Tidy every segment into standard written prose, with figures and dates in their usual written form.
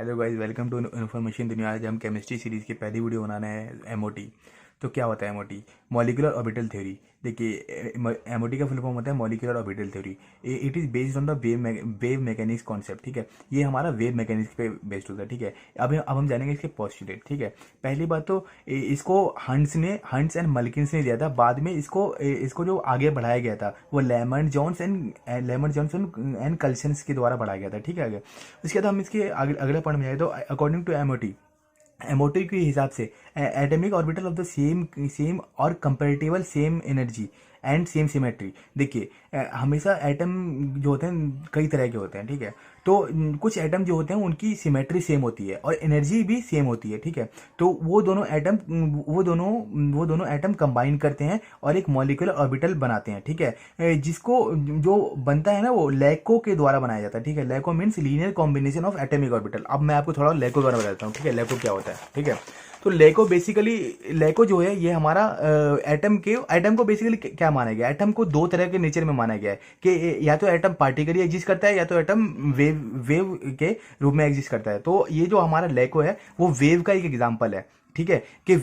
Hello guys, welcome to information दुनिया। आज हम केमिस्ट्री सीरीज़ की पहली वीडियो बनाना है एमओटी। तो क्या होता है एमओटी? Molecular orbital theory. देखिए, एमओटी का फुल फॉर्म होता है molecular orbital theory. It is based on the wave mechanics concept. ठीक है, ये हमारा वेव मैकेनिक्स पे बेस्ड होता है। ठीक है, अब हम जानेंगे इसके पोस्टुलेट। ठीक है, पहली बात तो इसको हंट्स एंड मल्किंस ने दिया था। बाद में इसको जो आगे बढ़ाया गया था वो लेमन जॉनसन एंड कल्सन्स के द्वारा बढ़ाया गया था। ठीक है, आगे उसके बाद हम इसके अगले पॉइंट में जाए तो अकॉर्डिंग टू एमओटी के हिसाब से atomic orbital of the same और comparatively same energy and same symmetry. देखिए, हमेशा एटम जो होते हैं कई तरह के होते हैं। ठीक है, तो कुछ एटम जो होते हैं उनकी सिमेट्री सेम होती है और एनर्जी भी सेम होती है। ठीक है, तो वो दोनों एटम कंबाइन करते हैं और एक मॉलिक्यूलर ऑर्बिटल बनाते हैं। ठीक है, जिसको जो बनता है ना वो लैको के द्वारा बनाया जाता है। ठीक है, LCAO means linear combination of atomic orbital. अब मैं आपको थोड़ा लैको के बारे में बताता हूँ। ठीक है, लैको क्या होता है? ठीक है, तो लैको जो है ये हमारा एटम को बेसिकली क्या माना गया है? एटम को दो तरह के नेचर में माना गया है कि या तो एटम पार्टिकली एग्जिस्ट करता है या तो एटम वेव के रूप में एग्जिस्ट करता है। तो ये जो हमारा लैको है वो वेव का एक एग्जाम्पल है। ठीक है, कि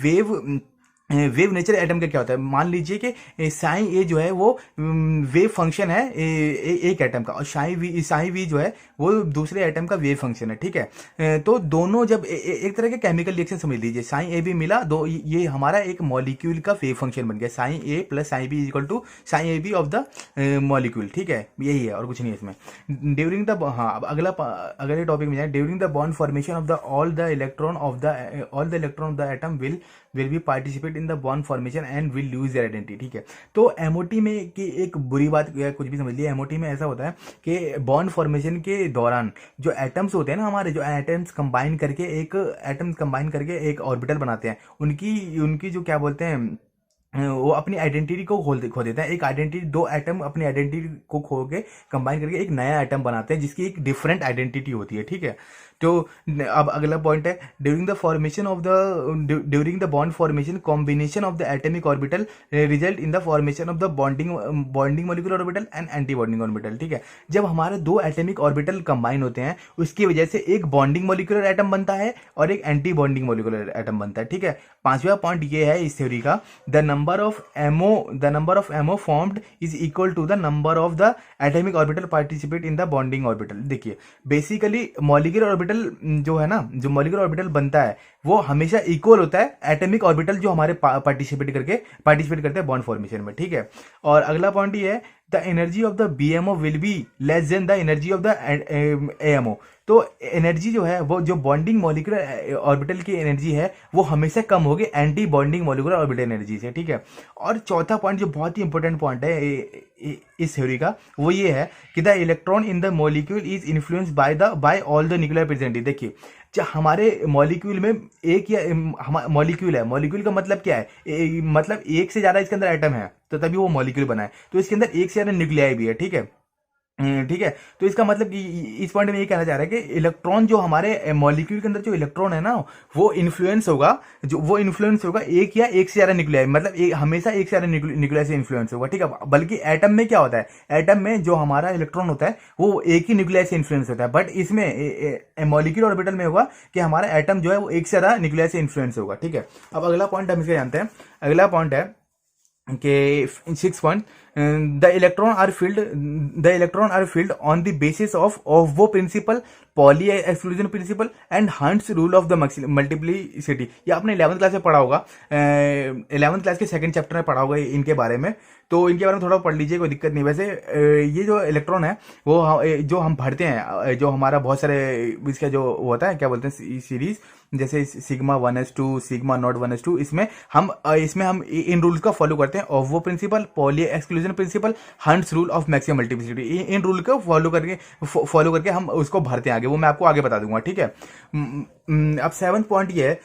वेव नेचर एटम का क्या होता है? मान लीजिए कि साई ए जो है वो वेव फंक्शन है एक एटम का, और साई वी जो है वो दूसरे एटम का वेव फंक्शन है। ठीक है, तो दोनों जब एक तरह के केमिकल रिएक्शन समझ लीजिए, साई ए भी मिला दो, ये हमारा एक मॉलिक्यूल का वेव फंक्शन बन गया। Psi A plus psi B equal to psi A B of the molecule. ठीक है, यही है और कुछ नहीं है इसमें। ड्यूरिंग द अब अगले टॉपिक में जाए। During the bond formation of the all the electron of the atom will be participate in the bond formation and will lose their identity. ठीक है, तो एमओटी में की एक बुरी बात या कुछ भी समझ लिया, एमओटी में ऐसा होता है कि बॉन्ड फॉर्मेशन के दौरान जो एटम्स होते हैं ना हमारे, जो एटम्स कंबाइन करके एक ऑर्बिटल बनाते हैं, उनकी जो क्या बोलते हैं, वो अपनी आइडेंटिटी को खो देता है। एक आइडेंटिटी, दो एटम अपनी आइडेंटिटी को खो के कंबाइन करके एक नया एटम बनाते हैं जिसकी एक डिफरेंट आइडेंटिटी होती है। ठीक है, तो अब अगला पॉइंट है during the bond formation combination of the atomic orbital result in the formation of the bonding molecular orbital and anti bonding orbital. ठीक है, जब हमारे दो एटमिक ऑर्बिटल कंबाइन होते हैं उसकी वजह से एक बॉन्डिंग मॉलिक्यूलर एटम बनता है और एक एंटी बॉन्डिंग मॉलिक्यूलर एटम बनता है। ठीक है, पांचवा पॉइंट ये है इस थ्योरी का, the number of MO formed is equal to the number of the atomic orbital participate in the bonding orbital. देखिए, बेसिकली मॉलिक्यूलर ऑर्बिटल जो है ना, जो मॉलिक्यूलर ऑर्बिटल बनता है वो हमेशा इक्वल होता है एटमिक ऑर्बिटल जो हमारे पार्टिसिपेट करते हैं बॉन्ड फॉर्मेशन में। ठीक है, और अगला पॉइंट ये है, the energy of the BMO will be less than the energy of the AMO. तो एनर्जी जो है वो जो बॉन्डिंग मॉलिक्यूलर ऑर्बिटल की एनर्जी है वो हमेशा कम होगी anti bonding molecular orbital energy से। ठीक है, और चौथा पॉइंट जो बहुत ही इंपॉर्टेंट पॉइंट है इस थ्योरी का, वो ये है कि the electron in the molecule is influenced by all the nuclear present. देखिए, हमारे मॉलिक्यूल में एक या मॉलिक्यूल है, मॉलिक्यूल का मतलब क्या है? मतलब एक से ज्यादा इसके अंदर एटम है तो तभी वो मॉलिक्यूल बना है, तो इसके अंदर एक से ज्यादा न्यूक्लियाई भी है। ठीक है, ठीक है, तो इसका मतलब कि इस पॉइंट में ये कहना चाह रहा है कि इलेक्ट्रॉन जो हमारे मॉलिक्यूल के अंदर जो इलेक्ट्रॉन है ना वो इन्फ्लुएंस होगा एक या एक से ज्यादा न्यूक्लियाई, मतलब हमेशा एक से ज्यादा न्यूक्लियाई से इन्फ्लुएंस होगा। ठीक है, बल्कि एटम में क्या होता है, एटम में जो हमारा इलेक्ट्रॉन होता है वो एक ही न्यूक्लियाई से इन्फ्लुएंस होता है, बट इसमें मॉलिक्यूलर ऑर्बिटल में होगा कि हमारा एटम जो है वो एक से ज्यादा न्यूक्लियाई से इन्फ्लुएंस होगा। ठीक है, अब अगला पॉइंट हम इसे जानते हैं। अगला पॉइंट है कि 6 point, the electron are filled on the basis of वो principle, Pauli exclusion principle and Hund's rule of the multiplicity. ये आपने 11th क्लास में पढ़ा होगा, 11th क्लास के सेकंड चैप्टर में पढ़ा होगा इनके बारे में, तो इनके बारे में थोड़ा पढ़ लीजिए, कोई दिक्कत नहीं। वैसे ये जो इलेक्ट्रॉन है वो जो हम भरते हैं, जो हमारा बहुत सारे इसका जो होता है क्या बोलते हैं सीरीज, जैसे sigma 1s2 sigma not 1s2, इसमें हम इन रूल्स का फॉलो करते हैं, और वो principle, Pauli exclusion principle, Hund's rule of maximum multiplicity, इन रूल को फॉलो करके हम उसको भरते हैं आगे, वो मैं आपको आगे बता दूंगा। ठीक है, अब 7th पॉइंट ये है,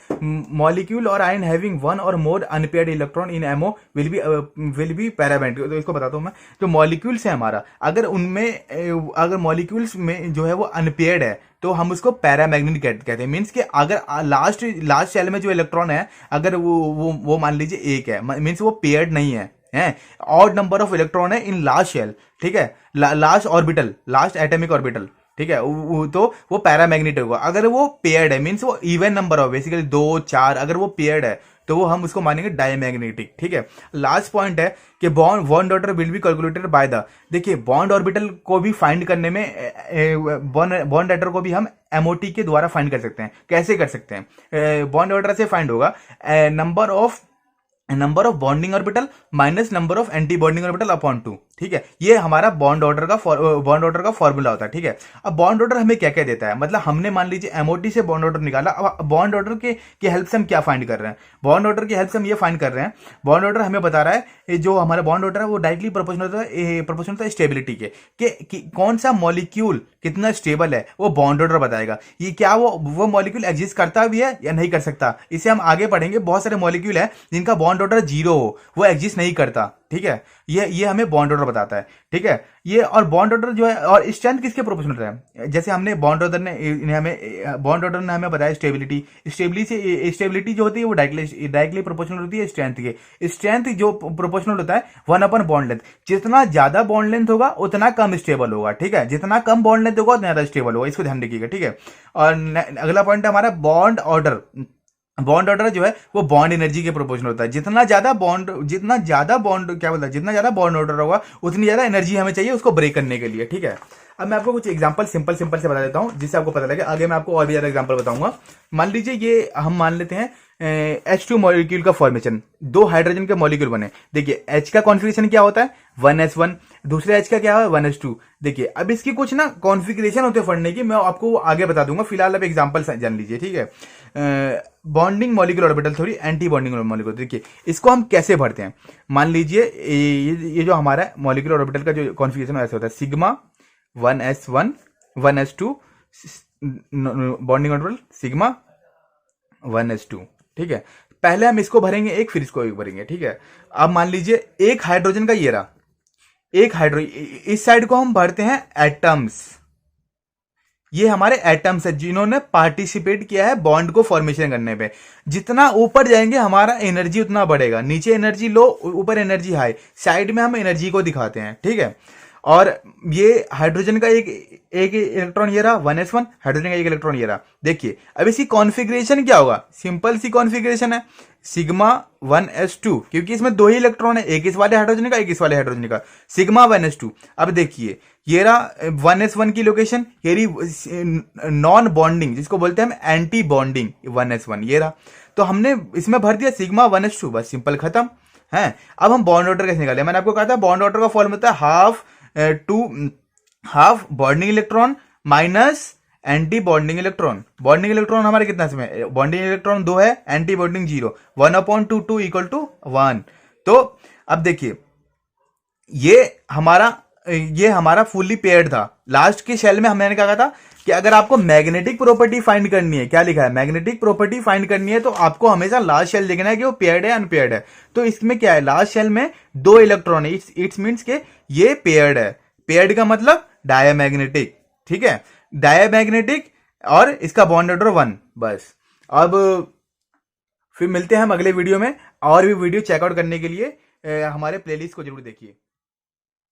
मॉलिक्यूल और ion having one or more unpaired electron in MO will be पैराबैंड। तो इसको बताता हूं मैं, जो मॉलिक्यूल्स है हमारा, अगर मॉलिक्यूल्स में जो है वो अनपेयर्ड है तो हम उसको पैरामैग्नेटिक कहते हैं। मीन्स कि अगर लास्ट शेल में जो इलेक्ट्रॉन है अगर वो मान लीजिए एक है, मीन्स वो पेयर्ड नहीं है, ऑड नंबर ऑफ इलेक्ट्रॉन है इन लास्ट शेल। ठीक है, लास्ट एटॉमिक ऑर्बिटल, ठीक है, तो वो पैरामैग्नेटिक होगा। अगर वो पेयर्ड है मीन्स वो इवन नंबर ऑफ बेसिकली 2 4, अगर वो पेयर्ड है तो वो हम उसको मानेंगे डायमैग्नेटिक। ठीक है, लास्ट पॉइंट है कि bond order will be calculated by the, देखिए बॉन्ड ऑर्बिटल को भी फाइंड करने में बॉन्ड ऑर्डर को भी हम एमओटी के द्वारा फाइंड कर सकते हैं। कैसे कर सकते हैं? बॉन्ड ऑर्डर से फाइंड होगा number of bonding orbital minus number of anti bonding orbital upon 2। ठीक है, ये हमारा बॉन्ड ऑर्डर का फॉर्मूला होता है। ठीक है, अब बॉन्ड ऑर्डर हमें क्या क्या देता है, मतलब हमने मान लीजिए एमओटी से बॉन्ड ऑर्डर निकाला। अब बॉन्ड ऑर्डर की हेल्प से हम क्या फाइंड कर रहे हैं? बॉन्ड ऑर्डर की हेल्प से हम ये फाइंड कर रहे हैं, बॉन्ड ऑर्डर हमें बता रहा है जो हमारा बॉन्ड ऑर्डर है वो डायरेक्टली प्रोपोर्शनल होता है स्टेबिलिटी के, कि कौन सा मॉलिक्यूल कितना स्टेबल है वो बॉन्ड ऑर्डर बताएगा। ये क्या वो मॉलिक्यूल एग्जिस्ट करता भी है या नहीं कर सकता, इसे हम आगे पढ़ेंगे। बहुत सारे मॉलिक्यूल है जिनका बॉन्ड ऑर्डर 0 हो, वो एग्जिस्ट नहीं करता। ठीक है, ये हमें बॉन्ड ऑर्डर बताता है। ठीक है, ये और बॉन्ड ऑर्डर जो है और स्ट्रेंथ किसके प्रोपोर्शनल है? जैसे हमने बॉन्ड ऑर्डर ने हमें बताया स्टेबिलिटी जो होती है वो डायरेक्टली प्रोपोर्शनल होती है स्ट्रेंथ के। स्ट्रेंथ जो प्रोपोर्शनल होता है 1 बॉन्ड लेंथ। जितना ज्यादा बॉन्ड लेंथ होगा उतना कम स्टेबल होगा। ठीक है, जितना कम बॉन्ड लेंथ होगा उतना ज्यादा स्टेबल होगा, इसको ध्यान रखिएगा। ठीक है, और अगला पॉइंट है हमारा बॉन्ड ऑर्डर। बॉन्ड ऑर्डर जो है वो बॉन्ड एनर्जी के प्रोपोर्शनल होता है। जितना ज्यादा बॉन्ड ऑर्डर होगा उतनी ज्यादा एनर्जी हमें चाहिए उसको ब्रेक करने के लिए। ठीक है, अब मैं आपको कुछ एग्जांपल सिंपल से बता देता हूं जिससे आपको पता लगे। आगे मैं आपको और भी ज्यादा एग्जांपल बताऊंगा। मान लीजिए ये हम मान लेते हैं H2 मॉलिक्यूल का फॉर्मेशन, 2 हाइड्रोजन के मॉलिक्यूल बने। देखिए H का कॉन्फिगरेशन क्या होता है 1s1, दूसरे H का क्या है 1s2। देखिए अब इसकी कुछ ना कॉन्फिगरेशन होते हैं पढ़ने की, मैं आपको आगे बता दूंगा। फिलहाल अब एग्जांपल जान लीजिए। ठीक है, bonding molecule orbital theory, anti bonding molecule. देखिए इसको हम कैसे भरते हैं। मान लीजिए ये जो हमारा मॉलिक्यूल ऑर्बिटल का जो कॉन्फिगरेशन ऐसे होता है sigma 1s1 1s2 bonding orbital sigma 1s2। ठीक है, पहले हम इसको भरेंगे एक, फिर इसको एक भरेंगे। ठीक है, अब मान लीजिए एक हाइड्रोजन का ये रहा, एक हाइड्रोजन, इस साइड को हम भरते हैं एटम्स। ये हमारे एटम्स है जिन्होंने पार्टिसिपेट किया है बॉन्ड को फॉर्मेशन करने पे। जितना ऊपर जाएंगे हमारा एनर्जी उतना बढ़ेगा, नीचे एनर्जी लो ऊपर एनर्जी हाई, साइड में हम एनर्जी को दिखाते हैं। ठीक है, और ये हाइड्रोजन का एक इलेक्ट्रॉन ये रहा 1s1, हाइड्रोजन का एक इलेक्ट्रॉन ये रहा। देखिए अब इसकी कॉन्फ़िगरेशन क्या होगा, सिंपल सी कॉन्फ़िगरेशन है सिग्मा 1s2, क्योंकि इसमें 2 ही इलेक्ट्रॉन है, एक इस वाले हाइड्रोजन का एक इस वाले हाइड्रोजन का, सिग्मा 1s2। अब देखिए ये रहा 1s1 की लोकेशन, ये रही नॉन बॉन्डिंग जिसको बोलते हैं हम एंटी बॉन्डिंग 1s1, ये रहा। तो हमने इसमें भर दिया सिग्मा 1s2, बस सिंपल खत्म है। अब हम बॉन्ड ऑर्डर कैसे निकाले? मैंने आपको कहा था बॉन्ड ऑर्डर का फॉर्मूला होता है half bonding electron minus anti bonding electron. Bonding electron हमारे कितना इसमें, बॉन्डिंग इलेक्ट्रॉन 2 है, एंटी बॉन्डिंग 0, 1/2 2 इक्वल टू 1। तो अब देखिए ये हमारा फुल्ली पेयर्ड था। लास्ट के शेल में हमने कहा था कि अगर आपको मैग्नेटिक प्रॉपर्टी फाइंड करनी है, क्या लिखा है मैग्नेटिक प्रॉपर्टी फाइंड करनी है, तो आपको हमेशा लास्ट शेल देखना है कि वो पेयर्ड है अनपेयर्ड है। तो इसमें क्या है, लास्ट शेल में 2 इलेक्ट्रॉन है, इट्स मीन्स के ये पेयर्ड है। पेयर्ड का मतलब डायमैग्नेटिक। ठीक है, डायमैग्नेटिक और इसका बॉन्ड ऑर्डर 1। बस अब फिर मिलते हैं हम अगले वीडियो में। और भी वीडियो चेकआउट करने के लिए हमारे प्लेलिस्ट को जरूर देखिए।